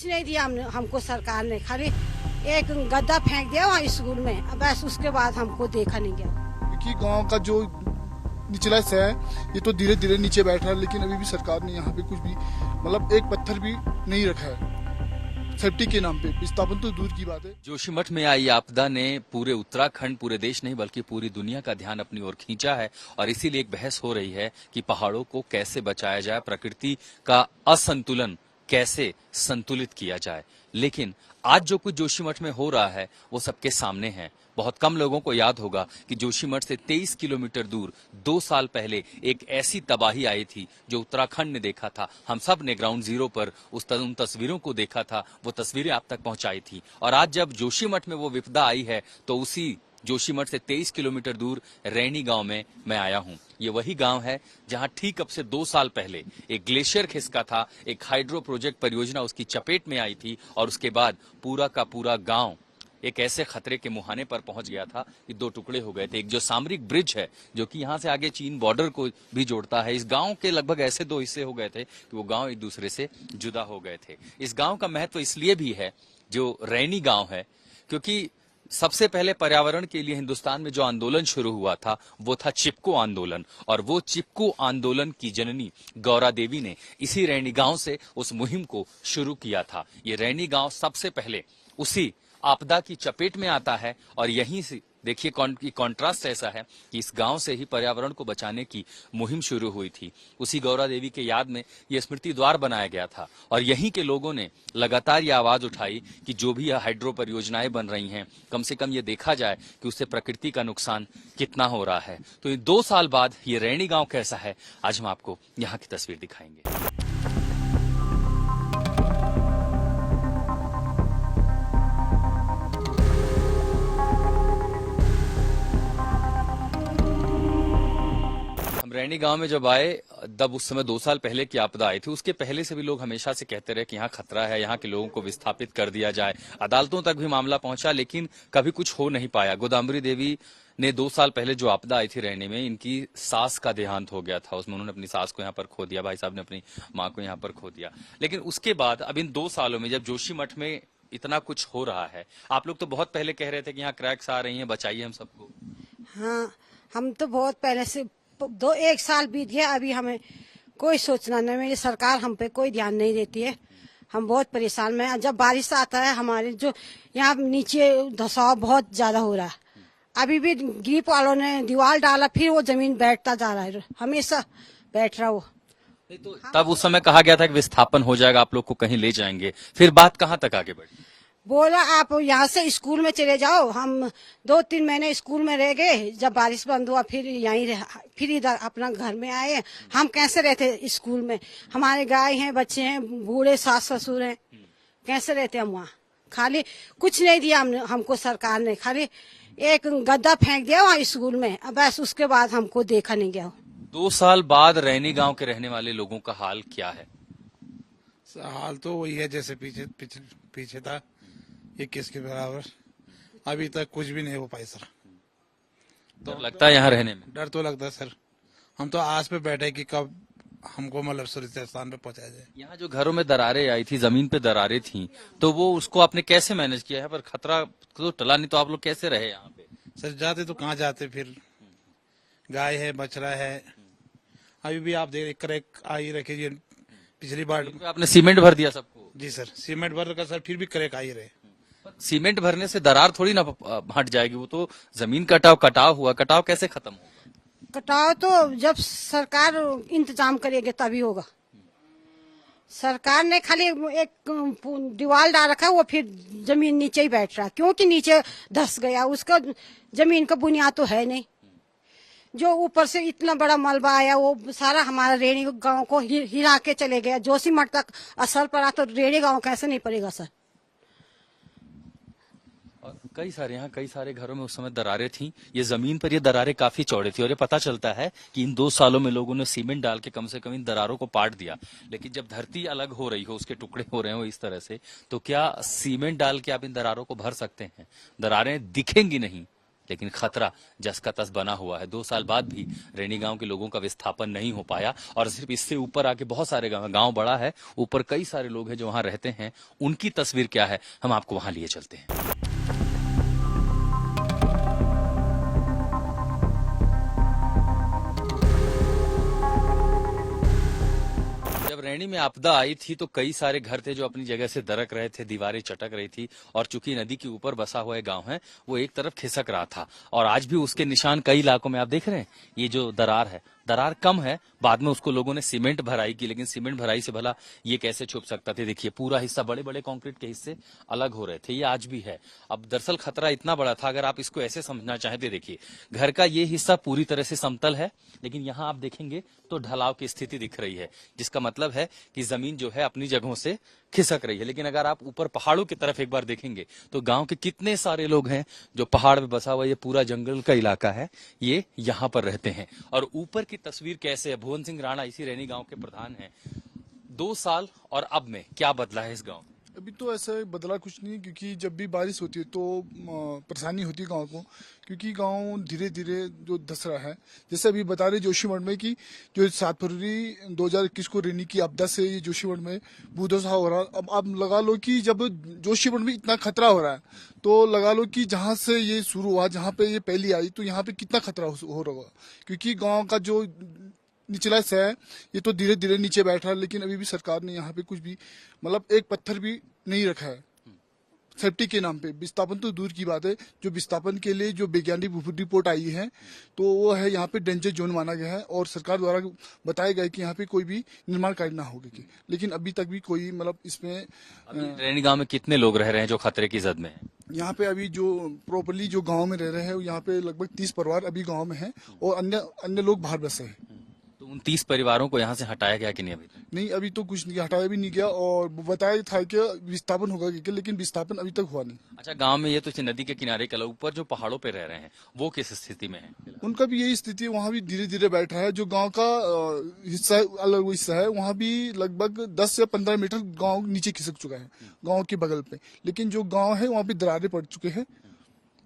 कुछ नहीं दिया हमको सरकार ने, खाली एक गद्दा फेंक दिया वहाँ स्कूल में, बस उसके बाद हमको देखा नहीं गया। क्योंकि गांव का जो निचला हिस्सा है ये तो धीरे धीरे नीचे बैठ रहा है, लेकिन अभी भी सरकार ने यहाँ पे कुछ भी मतलब एक पत्थर भी नहीं रखा है सेफ्टी के नाम पे। विस्थापन तो दूर की बात है। जोशीमठ में आई आपदा ने पूरे उत्तराखंड, पूरे देश नहीं बल्कि पूरी दुनिया का ध्यान अपनी ओर खींचा है और इसीलिए एक बहस हो रही है कि पहाड़ों को कैसे बचाया जाए, प्रकृति का असंतुलन कैसे संतुलित किया जाए। लेकिन आज जो कुछ जोशीमठ में हो रहा है वो सबके सामने है। बहुत कम लोगों को याद होगा कि जोशीमठ से 23 किलोमीटर दूर 2 साल पहले एक ऐसी तबाही आई थी जो उत्तराखंड ने देखा था। हम सब ने ग्राउंड जीरो पर उन तस्वीरों को देखा था, वो तस्वीरें आप तक पहुंचाई थी। और आज जब जोशीमठ में वो विपदा आई है तो उसी जोशीमठ से 23 किलोमीटर दूर रैनी गांव में मैं आया हूं। ये वही गांव है जहां ठीक अब से 2 साल पहले एक ग्लेशियर खिसका था, एक हाइड्रो प्रोजेक्ट परियोजना उसकी चपेट में आई थी और उसके बाद पूरा का पूरा गांव एक ऐसे खतरे के मुहाने पर पहुंच गया था कि 2 टुकड़े हो गए थे। एक जो सामरिक ब्रिज है जो कि यहां से आगे चीन बॉर्डर को भी जोड़ता है, इस गांव के लगभग ऐसे 2 हिस्से हो गए थे कि वो गांव एक दूसरे से जुदा हो गए थे। इस गांव का महत्व इसलिए भी है जो रैनी गांव है, क्योंकि सबसे पहले पर्यावरण के लिए हिंदुस्तान में जो आंदोलन शुरू हुआ था वो था चिपको आंदोलन, और वो चिपको आंदोलन की जननी गौरा देवी ने इसी रैनी गांव से उस मुहिम को शुरू किया था। ये रैनी गांव सबसे पहले उसी आपदा की चपेट में आता है और यहीं से देखिए कॉन्ट्रास्ट ऐसा है कि इस गांव से ही पर्यावरण को बचाने की मुहिम शुरू हुई थी। उसी गौरा देवी के याद में ये स्मृति द्वार बनाया गया था और यहीं के लोगों ने लगातार ये आवाज उठाई कि जो भी हाइड्रो परियोजनाएं बन रही हैं, कम से कम ये देखा जाए कि उससे प्रकृति का नुकसान कितना हो रहा है। तो ये 2 साल बाद ये रैनी गांव कैसा है, आज हम आपको यहाँ की तस्वीर दिखाएंगे। रैनी गांव में जब आए तब उस समय 2 साल पहले की आपदा आई थी। उसके पहले से भी लोग हमेशा से कहते रहे कि यहाँ खतरा है, यहाँ के लोगों को विस्थापित कर दिया जाए। अदालतों तक भी मामला पहुंचा लेकिन कभी कुछ हो नहीं पाया। गोदावरी देवी ने 2 साल पहले जो आपदा आई थी रैनी में, इनकी सास का देहांत हो गया था। उसमें उन्होंने अपनी सास को यहाँ पर खो दिया, भाई साहब ने अपनी माँ को यहाँ पर खो दिया। लेकिन उसके बाद अब इन 2 सालों में जब जोशीमठ में इतना कुछ हो रहा है, आप लोग तो बहुत पहले कह रहे थे कि यहाँ क्रैक्स आ रही हैं, बचाइए हम सबको। हाँ, हम तो बहुत पहले से 1 साल बीत गया, अभी हमें कोई सोचना नहीं, मेरी सरकार हम पे कोई ध्यान नहीं देती है। हम बहुत परेशान में, जब बारिश आता है हमारे जो यहाँ नीचे धसाव बहुत ज्यादा हो रहा है। अभी भी ग्रिप वालों ने दीवार डाला, फिर वो जमीन बैठता जा रहा है, हमेशा बैठ रहा वो। तो तब उस समय कहा गया था कि विस्थापन हो जाएगा, आप लोग को कहीं ले जाएंगे, फिर बात कहाँ तक आगे बढ़ी? बोला आप यहाँ से स्कूल में चले जाओ। हम 2-3 महीने स्कूल में रह गए, जब बारिश बंद हुआ फिर यहीं रह, फिर इधर अपना घर में आए। हम कैसे रहते स्कूल में, हमारे गाय हैं, बच्चे हैं, बूढ़े सास ससुर हैं, कैसे रहते हम वहाँ। खाली कुछ नहीं दिया हमको सरकार ने, खाली एक गद्दा फेंक दिया वहाँ स्कूल में, बस उसके बाद हमको देखा नहीं गया। 2 साल बाद रैनी गांव के रहने वाले लोगों का हाल क्या है? हाल तो वही है जैसे पीछे था, 21 के बराबर। अभी तक कुछ भी नहीं हो पाई सर। तो लगता है यहाँ रहने में डर तो लगता है सर। हम तो आस पे बैठे कि कब हमको मतलब सुरक्षित स्थान पे पहुंचाया जाए। यहाँ जो घरों में दरारें आई थी, जमीन पे दरारें थी, तो वो उसको आपने कैसे मैनेज किया है? पर खतरा तो टला नहीं, तो आप लोग कैसे रहे यहाँ पे? सर जाते तो कहाँ जाते, फिर गाय है, बछड़ा है। अभी भी आप देख क्रैक आई रखी, पिछली बार आपने सीमेंट भर दिया सबको? जी सर, सीमेंट भर रखा सर, फिर भी क्रैक आई रहे। सीमेंट भरने से दरार थोड़ी ना हट जाएगी, वो तो जमीन कटाव हुआ, कटाव कैसे खत्म होगा? कटाव तो जब सरकार इंतजाम करेगी तभी होगा। सरकार ने खाली एक दीवार डाल रखा है, वो फिर जमीन नीचे ही बैठ रहा है, क्योंकि नीचे धस गया, उसका जमीन का बुनियाद तो है नहीं। जो ऊपर से इतना बड़ा मलबा आया वो सारा हमारा रेणी गांव को हिला के चले गया। जोशीमठ तक असर पड़ा तो रेणी गांव कैसे नहीं पड़ेगा सर। और कई सारे घरों में उस समय दरारें थी। ये जमीन पर ये दरारें काफी चौड़ी थी और ये पता चलता है कि इन 2 सालों में लोगों ने सीमेंट डाल के कम से कम इन दरारों को पाट दिया। लेकिन जब धरती अलग हो रही हो, उसके टुकड़े हो रहे हो इस तरह से, तो क्या सीमेंट डाल के आप इन दरारों को भर सकते हैं? दरारें दिखेंगी नहीं लेकिन खतरा जस का तस बना हुआ है। 2 साल बाद भी रैनी गांव के लोगों का विस्थापन नहीं हो पाया और सिर्फ इससे ऊपर आके बहुत सारे गांव बड़ा है, ऊपर कई सारे लोग हैं जो वहां रहते हैं। उनकी तस्वीर क्या है, हम आपको वहां लिए चलते हैं। जब रैनी में आपदा आई थी तो कई सारे घर थे जो अपनी जगह से दरक रहे थे, दीवारें चटक रही थी और चूंकि नदी के ऊपर बसा हुआ गांव है वो एक तरफ खिसक रहा था और आज भी उसके निशान कई इलाकों में आप देख रहे हैं। ये जो दरार है, दरार कम है, बाद में उसको लोगों ने सीमेंट भराई की, लेकिन सीमेंट भराई से भला ये कैसे छुप सकता था। देखिए पूरा हिस्सा, बड़े बड़े कंक्रीट के हिस्से अलग हो रहे थे, ये आज भी है। अब दरअसल खतरा इतना बड़ा था, अगर आप इसको ऐसे समझना चाहते, देखिए घर का ये हिस्सा पूरी तरह से समतल है, लेकिन यहाँ आप देखेंगे तो ढलाव की स्थिति दिख रही है, जिसका मतलब है कि जमीन जो है अपनी जगहों से खिसक रही है। लेकिन अगर आप ऊपर पहाड़ों की तरफ एक बार देखेंगे तो गांव के कितने सारे लोग हैं जो पहाड़ में बसा हुआ ये पूरा जंगल का इलाका है, ये यहाँ पर रहते हैं। और ऊपर की तस्वीर कैसे है, भुवन सिंह राणा इसी रैनी गांव के प्रधान हैं। 2 साल और अब में क्या बदला है इस गांव? अभी तो ऐसा बदला कुछ नहीं है, क्योंकि जब भी बारिश होती है तो परेशानी होती है गांव को, क्योंकि गांव धीरे धीरे जो धस रहा है। जैसे अभी बता रहे जोशीमठ में कि जो 7 फरवरी 2021 को रैनी की आपदा से ये जोशीमठ में भूधसा हो रहा। अब आप लगा लो कि जब जोशीमठ में इतना खतरा हो रहा है तो लगा लो कि जहां से ये शुरू हुआ, जहां पे ये पहली आई, तो यहाँ पे कितना खतरा हो रहा होगा, क्योंकि गाँव का जो निचला हिस्सा है ये तो धीरे धीरे नीचे बैठ रहा है। लेकिन अभी भी सरकार ने यहाँ पे कुछ भी मतलब एक पत्थर भी नहीं रखा है सेफ्टी के नाम पे। विस्थापन तो दूर की बात है, जो विस्थापन के लिए जो वैज्ञानिक रिपोर्ट आई है तो वो है यहाँ पे डेंजर जोन माना गया है और सरकार द्वारा बताया गया है कि यहाँ पे कोई भी निर्माण कार्य ना होगा कि, लेकिन अभी तक भी कोई मतलब इसमें। रैनी गांव में कितने लोग रह रहे हैं जो खतरे की जद में है? यहाँ पे अभी जो प्रॉपरली जो गाँव में रह रहे हैं यहाँ पे लगभग 30 परिवार अभी गाँव में है और अन्य लोग बाहर बसे हैं। तो उन 30 परिवारों को यहाँ से हटाया गया कि नहीं? अभी नहीं, अभी तो कुछ नहीं, हटाया भी नहीं गया और बताया था कि विस्थापन होगा कि, लेकिन विस्थापन अभी तक हुआ नहीं। अच्छा, गांव में ये तो नदी के किनारे के लोग, ऊपर जो पहाड़ों पे रह रहे हैं वो किस स्थिति में है? उनका भी यही स्थिति है, वहाँ भी धीरे धीरे बैठ रहा है। जो गांव का हिस्सा अलग हिस्सा है वहाँ भी लगभग 10 या 15 मीटर गांव नीचे खिसक चुका है गांव के बगल पे, लेकिन जो गांव है वहाँ भी दरारें पड़ चुके हैं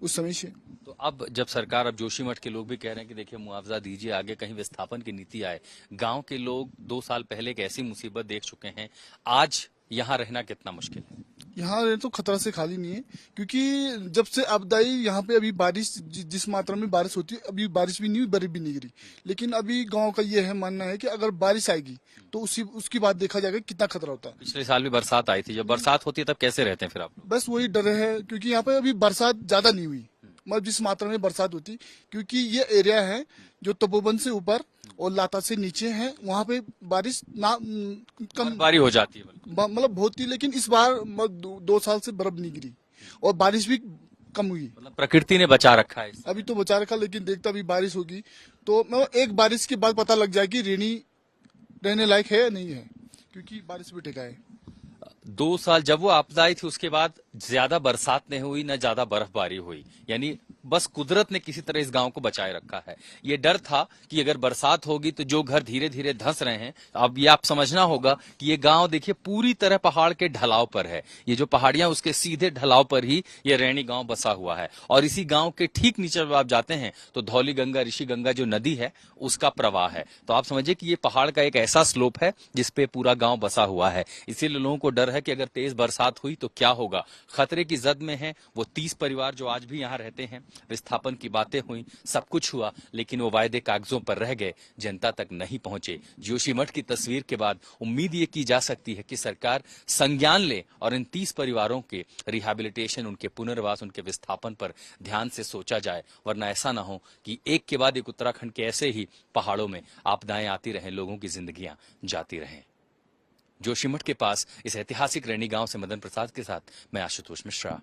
उस समय से। तो अब जब सरकार, अब जोशीमठ के लोग भी कह रहे हैं कि देखिए मुआवजा दीजिए, आगे कहीं विस्थापन की नीति आए। गांव के लोग 2 साल पहले एक ऐसी मुसीबत देख चुके हैं, आज यहाँ रहना कितना मुश्किल है? यहाँ रहना तो खतरा से खाली नहीं है, क्योंकि जब से आपदा आई यहाँ पे अभी बारिश जिस मात्रा में बारिश होती है, अभी बारिश भी नहीं हुई, बर्फ भी नहीं गिरी। लेकिन अभी गांव का ये है मानना है कि अगर बारिश आएगी तो उसकी बात देखा जाएगा कितना खतरा होता है। पिछले साल भी बरसात आई थी, जब बरसात होती है तब कैसे रहते हैं फिर आप लोग? बस वही डर है, क्योंकि यहाँ पे अभी बरसात ज्यादा नहीं हुई, मतलब जिस मात्रा में बरसात होती, क्योंकि ये एरिया है जो तपोवन से ऊपर और लाता से नीचे है, वहाँ पे बारिश ना कम बारी हो जाती है, मतलब बहुत ही। लेकिन इस बार 2 साल से बर्फ नहीं गिरी और बारिश भी कम हुई, मतलब प्रकृति ने बचा रखा है। अभी तो बचा रखा, लेकिन देखता अभी बारिश होगी तो मतलब एक बारिश के बाद पता लग जाएगी रैनी रहने लायक है या नहीं है, क्योंकि बारिश भी टिका है। 2 साल जब वो आपदा आई थी उसके बाद ज्यादा बरसात नहीं हुई, न ज्यादा बर्फबारी हुई, यानी बस कुदरत ने किसी तरह इस गांव को बचाए रखा है। ये डर था कि अगर बरसात होगी तो जो घर धीरे धीरे धंस रहे हैं, अब ये आप समझना होगा कि ये गांव देखिए पूरी तरह पहाड़ के ढलाव पर है। ये जो पहाड़ियां उसके सीधे ढलाव पर ही ये रैनी गांव बसा हुआ है और इसी गांव के ठीक नीचे जब आप जाते हैं तो धौली गंगा, ऋषि गंगा जो नदी है उसका प्रवाह है। तो आप समझिए कि ये पहाड़ का एक ऐसा स्लोप है जिसपे पूरा गांव बसा हुआ है। इसीलिए लोगों को डर है कि अगर तेज बरसात हुई तो क्या होगा। खतरे की जद में है वो 30 परिवार जो आज भी यहाँ रहते हैं। विस्थापन की बातें हुई, सब कुछ हुआ, लेकिन वो वायदे कागजों पर रह गए, जनता तक नहीं पहुंचे। जोशीमठ की तस्वीर के बाद उम्मीद ये की जा सकती है कि सरकार संज्ञान ले और इन 30 परिवारों के रिहैबिलिटेशन, उनके पुनर्वास, उनके विस्थापन पर ध्यान से सोचा जाए, वरना ऐसा ना हो कि एक के बाद एक उत्तराखंड के ऐसे ही पहाड़ों में आपदाएं आती रहें, लोगों की जिंदगियां जाती रहें। जोशीमठ के पास इस ऐतिहासिक रैनी गांव से मदन प्रसाद के साथ मैं आशुतोष मिश्रा।